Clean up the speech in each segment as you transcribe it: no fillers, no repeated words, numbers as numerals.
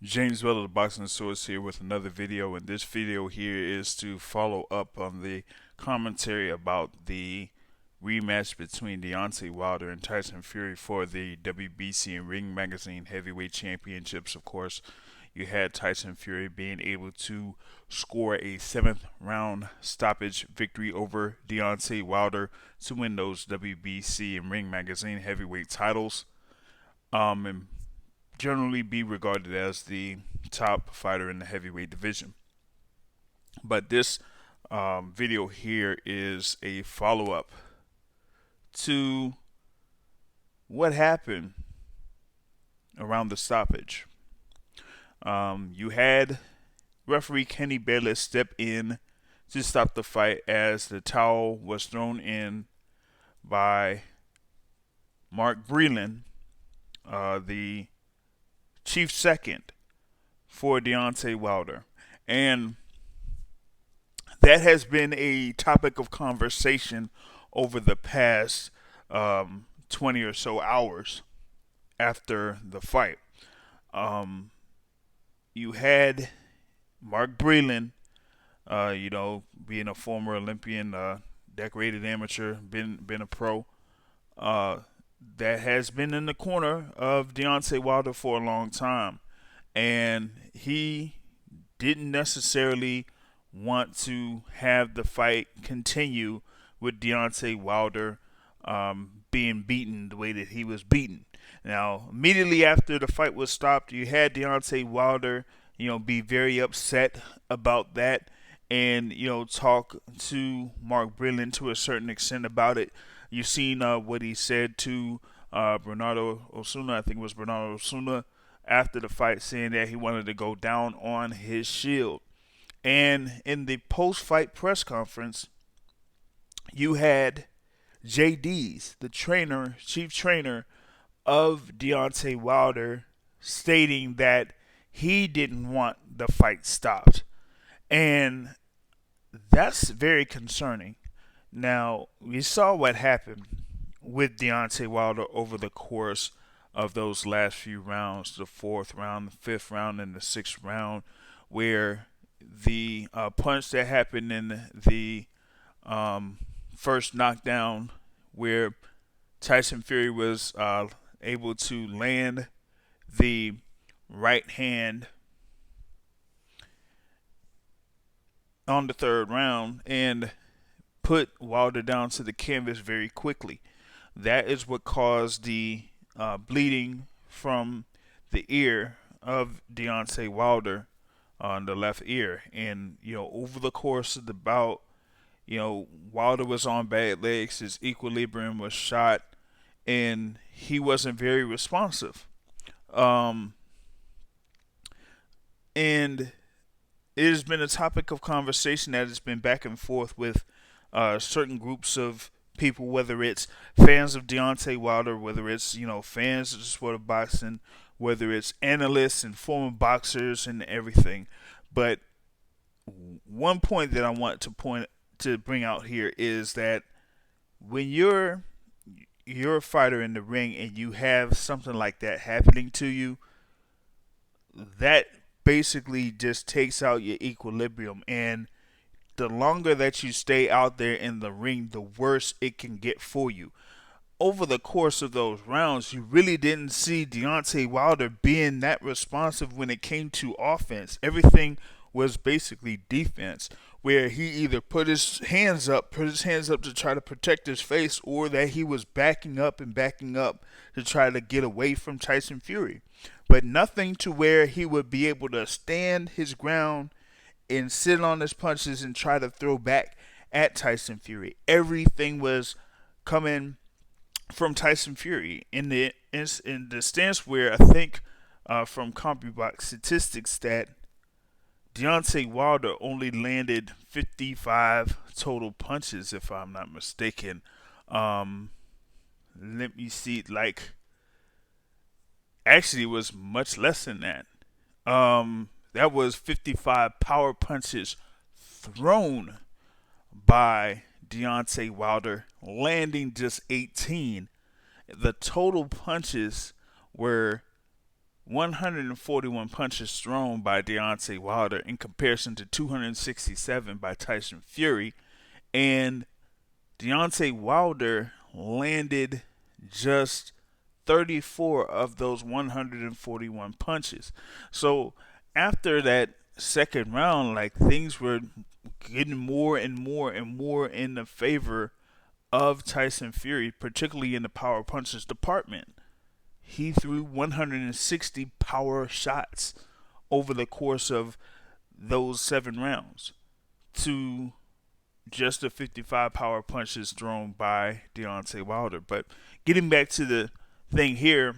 James Weller, the Boxing Source here with another video, and this video here is to follow up on the commentary about the rematch between Deontay Wilder and Tyson Fury for the WBC and Ring Magazine Heavyweight Championships. Of course, you had Tyson Fury being able to score a seventh round stoppage victory over Deontay Wilder to win those WBC and Ring Magazine Heavyweight titles. And generally be regarded as the top fighter in the heavyweight division. But this video here is a follow up to what happened around the stoppage. You had referee Kenny Bayless step in to stop the fight as the towel was thrown in by Mark Breland, the chief second for Deontay Wilder. And that has been a topic of conversation over the past 20 or so hours after the fight. You had Mark Breland, being a former Olympian, decorated amateur, been a pro, that has been in the corner of Deontay Wilder for a long time. And he didn't necessarily want to have the fight continue with Deontay Wilder being beaten the way that he was beaten. Now, immediately after the fight was stopped, you had Deontay Wilder, be very upset about that and, talk to Mark Breland to a certain extent about it. You've seen what he said to Bernardo Osuna, I think it was Bernardo Osuna, after the fight, saying that he wanted to go down on his shield. And in the post-fight press conference, you had JD's, the trainer, chief trainer of Deontay Wilder, stating that he didn't want the fight stopped. And that's very concerning. Now, we saw what happened with Deontay Wilder over the course of those last few rounds, the fourth round, the fifth round, and the sixth round, where the punch that happened in the first knockdown, where Tyson Fury was able to land the right hand on the third round and put Wilder down to the canvas very quickly. That is what caused the bleeding from the ear of Deontay Wilder on the left ear. And, over the course of the bout, Wilder was on bad legs. His equilibrium was shot, and he wasn't very responsive. And it has been a topic of conversation that has been back and forth with certain groups of people, whether it's fans of Deontay Wilder, whether it's fans of the sport of boxing, whether it's analysts and former boxers and everything. But one point that I want to bring out here is that when you're a fighter in the ring and you have something like that happening to you, that basically just takes out your equilibrium. And the longer that you stay out there in the ring, the worse it can get for you. Over the course of those rounds, you really didn't see Deontay Wilder being that responsive when it came to offense. Everything was basically defense, where he either put his hands up to try to protect his face, or that he was backing up to try to get away from Tyson Fury. But nothing to where he would be able to stand his ground and sit on his punches and try to throw back at Tyson Fury. Everything was coming from Tyson Fury in the stance where I think from CompuBox statistics that Deontay Wilder only landed 55 total punches, if I'm not mistaken. Let me see. Actually, it was much less than that. That was 55 power punches thrown by Deontay Wilder, landing just 18. The total punches were 141 punches thrown by Deontay Wilder in comparison to 267 by Tyson Fury. And Deontay Wilder landed just 34 of those 141 punches. So after that second round, like things were getting more and more and more in the favor of Tyson Fury, particularly in the power punches department. He threw 160 power shots over the course of those 7 rounds to just the 55 power punches thrown by Deontay Wilder. But getting back to the thing here,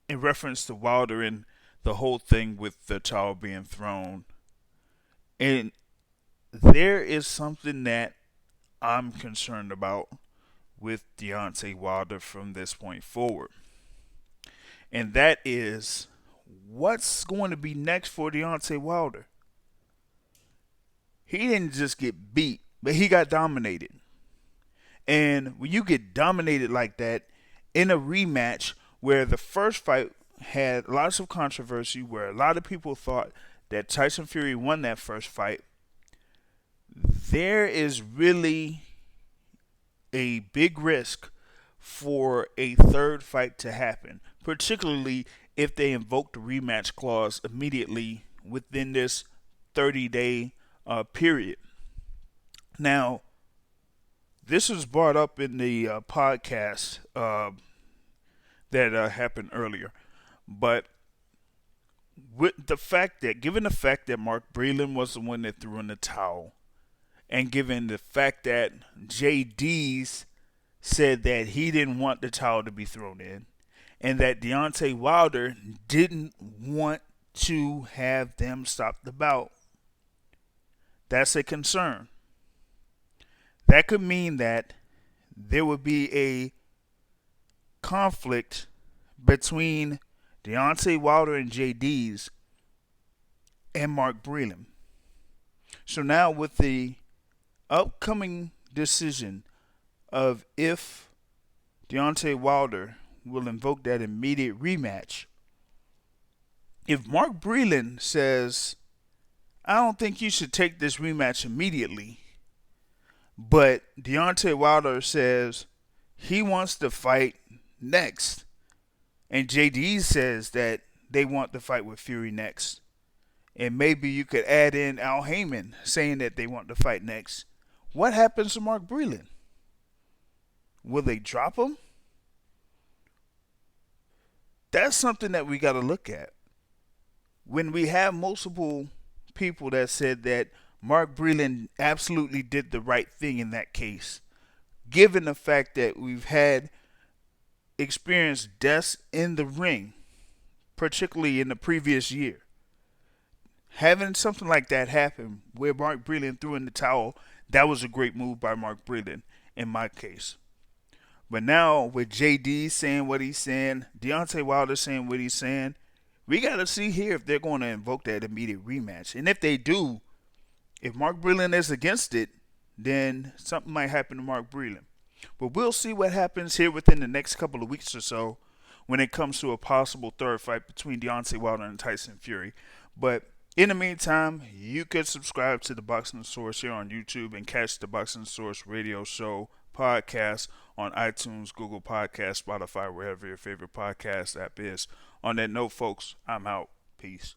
in reference to Wilder and the whole thing with the towel being thrown, and there is something that I'm concerned about with Deontay Wilder from this point forward. And that is what's going to be next for Deontay Wilder. He didn't just get beat, but he got dominated. And when you get dominated like that in a rematch where the first fight had lots of controversy, where a lot of people thought that Tyson Fury won that first fight, there is really a big risk for a third fight to happen, particularly if they invoke the rematch clause immediately within this 30-day period. Now, this was brought up in the podcast that happened earlier, but with the fact that, given the fact that Mark Breland was the one that threw in the towel, and given the fact that JD's said that he didn't want the towel to be thrown in, and that Deontay Wilder didn't want to have them stop the bout, that's a concern. That could mean that there would be a conflict between Deontay Wilder and JD's and Mark Breland. So now with the upcoming decision of if Deontay Wilder will invoke that immediate rematch, if Mark Breland says, I don't think you should take this rematch immediately, but Deontay Wilder says he wants to fight next, and JD says that they want to fight with Fury next, and maybe you could add in Al Heyman saying that they want to fight next, what happens to Mark Breland? Will they drop him? That's something that we got to look at. When we have multiple people that said that Mark Breland absolutely did the right thing in that case, given the fact that we've had experienced deaths in the ring, particularly in the previous year, having something like that happen where Mark Breland threw in the towel, that was a great move by Mark Breland in my case. But now with JD saying what he's saying, Deontay Wilder saying what he's saying, we got to see here if they're going to invoke that immediate rematch. And if they do, if Mark Breland is against it, then something might happen to Mark Breland. But we'll see what happens here within the next couple of weeks or so when it comes to a possible third fight between Deontay Wilder and Tyson Fury. But in the meantime, you could subscribe to the Boxing Source here on YouTube and catch the Boxing Source radio show podcast on iTunes, Google Podcasts, Spotify, wherever your favorite podcast app is. On that note, folks, I'm out. Peace.